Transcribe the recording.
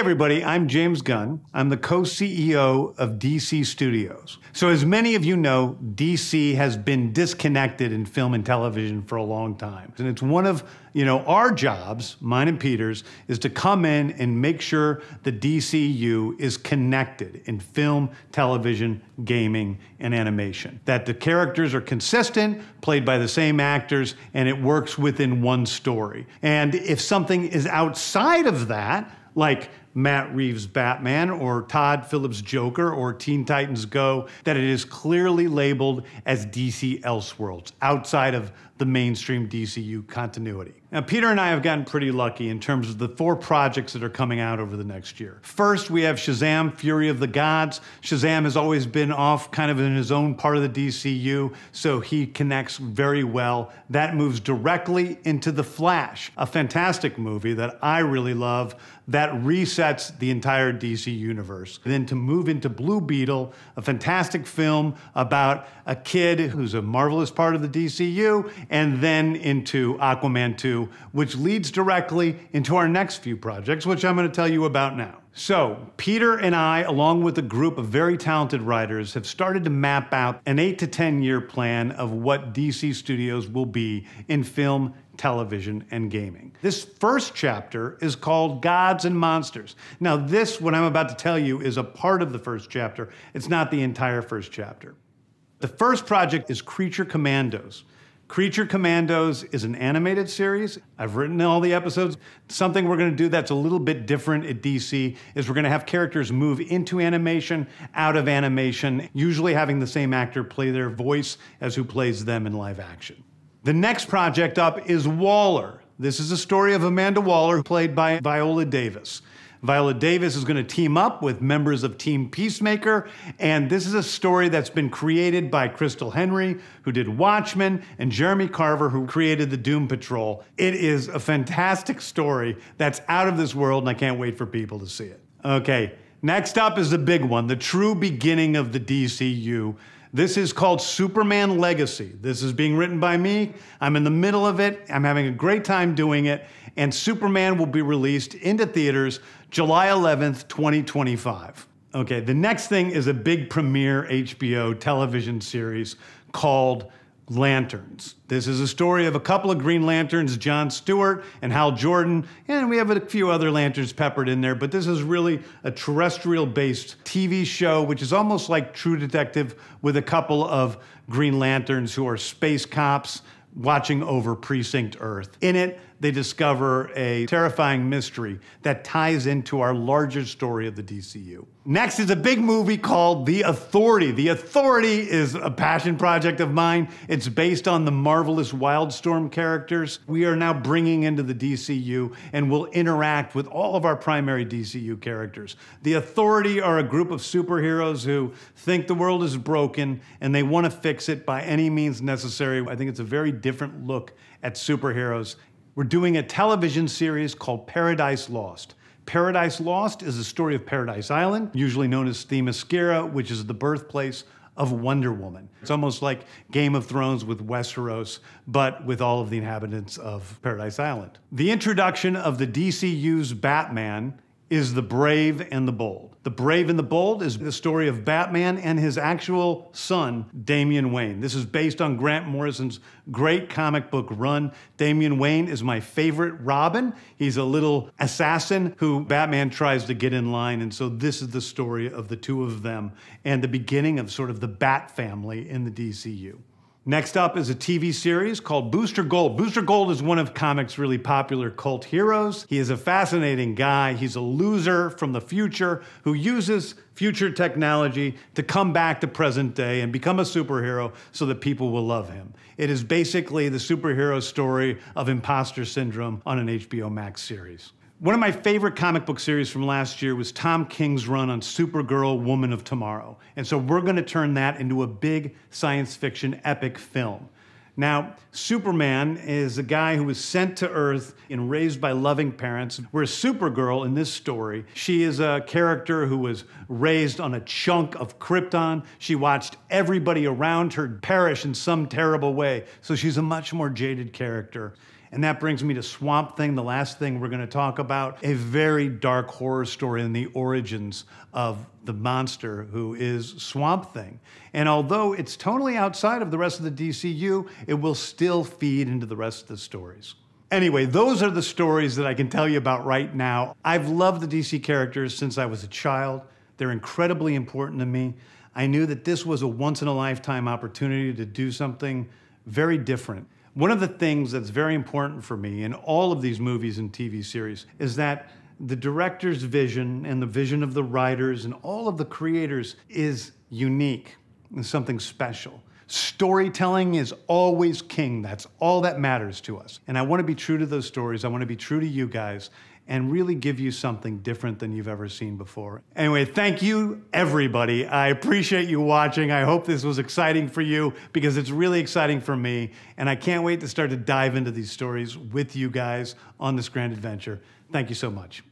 everybody, I'm James Gunn. I'm the co-CEO of DC Studios. So as many of you know, DC has been disconnected in film and television for a long time. And it's one of, our jobs, mine and Peter's, is to come in and make sure the DCEU is connected in film, television, gaming, and animation. That the characters are consistent, played by the same actors, and it works within one story. And if something is outside of that, like Matt Reeves' Batman or Todd Phillips' Joker or Teen Titans Go, that it is clearly labeled as DC Elseworlds, outside of the mainstream DCU continuity. Now, Peter and I have gotten pretty lucky in terms of the 4 projects that are coming out over the next year. First, we have Shazam! Fury of the Gods. Shazam has always been off kind of in his own part of the DCU, so he connects very well. That moves directly into The Flash, a fantastic movie that I really love that resets the entire DC universe. Then to move into Blue Beetle, a fantastic film about a kid who's a marvelous part of the DCU, and then into Aquaman 2, which leads directly into our next few projects, which I'm going to tell you about now. So, Peter and I, along with a group of very talented writers, have started to map out an 8 to 10 year plan of what DC Studios will be in film, television, and gaming. This first chapter is called Gods and Monsters. Now, what I'm about to tell you, is a part of the first chapter. It's not the entire first chapter. The first project is Creature Commandos. Creature Commandos is an animated series. I've written all the episodes. Something we're going to do that's a little bit different at DC is we're going to have characters move into animation, out of animation, usually having the same actor play their voice as who plays them in live action. The next project up is Waller. This is a story of Amanda Waller, played by Viola Davis. Viola Davis is going to team up with members of Team Peacemaker, and this is a story that's been created by Crystal Henry, who did Watchmen, and Jeremy Carver, who created the Doom Patrol. It is a fantastic story that's out of this world, and I can't wait for people to see it. Okay, next up is the big one, the true beginning of the DCU. This is called Superman Legacy. This is being written by me. I'm in the middle of it. I'm having a great time doing it. And Superman will be released into theaters July 11th, 2025. Okay, the next thing is a big premiere HBO television series called Lanterns. This is a story of a couple of Green Lanterns, John Stewart and Hal Jordan, and we have a few other Lanterns peppered in there, but this is really a terrestrial-based TV show, which is almost like True Detective, with a couple of Green Lanterns who are space cops watching over Precinct Earth. In it, they discover a terrifying mystery that ties into our larger story of the DCU. Next is a big movie called The Authority. The Authority is a passion project of mine. It's based on the marvelous Wildstorm characters we are now bringing into the DCU and will interact with all of our primary DCU characters. The Authority are a group of superheroes who think the world is broken and they want to fix it by any means necessary. I think it's a very different look at superheroes. We're doing a television series called Paradise Lost. Paradise Lost is the story of Paradise Island, usually known as Themyscira, which is the birthplace of Wonder Woman. It's almost like Game of Thrones with Westeros, but with all of the inhabitants of Paradise Island. The introduction of the DCU's Batman is The Brave and the Bold. The Brave and the Bold is the story of Batman and his actual son, Damian Wayne. This is based on Grant Morrison's great comic book run. Damian Wayne is my favorite Robin. He's a little assassin who Batman tries to get in line, and so this is the story of the two of them and the beginning of sort of the Bat family in the DCU. Next up is a TV series called Booster Gold. Booster Gold is one of comics' really popular cult heroes. He is a fascinating guy. He's a loser from the future who uses future technology to come back to present day and become a superhero so that people will love him. It is basically the superhero story of imposter syndrome on an HBO Max series. One of my favorite comic book series from last year was Tom King's run on Supergirl, Woman of Tomorrow. And so we're going to turn that into a big science fiction epic film. Now, Superman is a guy who was sent to Earth and raised by loving parents, whereas Supergirl in this story, she is a character who was raised on a chunk of Krypton. She watched everybody around her perish in some terrible way, so she's a much more jaded character. And that brings me to Swamp Thing, the last thing we're going to talk about, a very dark horror story in the origins of the monster who is Swamp Thing. And although it's totally outside of the rest of the DCU, it will still feed into the rest of the stories. Anyway, those are the stories that I can tell you about right now. I've loved the DC characters since I was a child. They're incredibly important to me. I knew that this was a once-in-a-lifetime opportunity to do something very different. One of the things that's very important for me in all of these movies and TV series is that the director's vision and the vision of the writers and all of the creators is unique and something special. Storytelling is always king. That's all that matters to us. And I want to be true to those stories. I want to be true to you guys and really give you something different than you've ever seen before. Anyway, thank you, everybody. I appreciate you watching. I hope this was exciting for you because it's really exciting for me. And I can't wait to start to dive into these stories with you guys on this grand adventure. Thank you so much.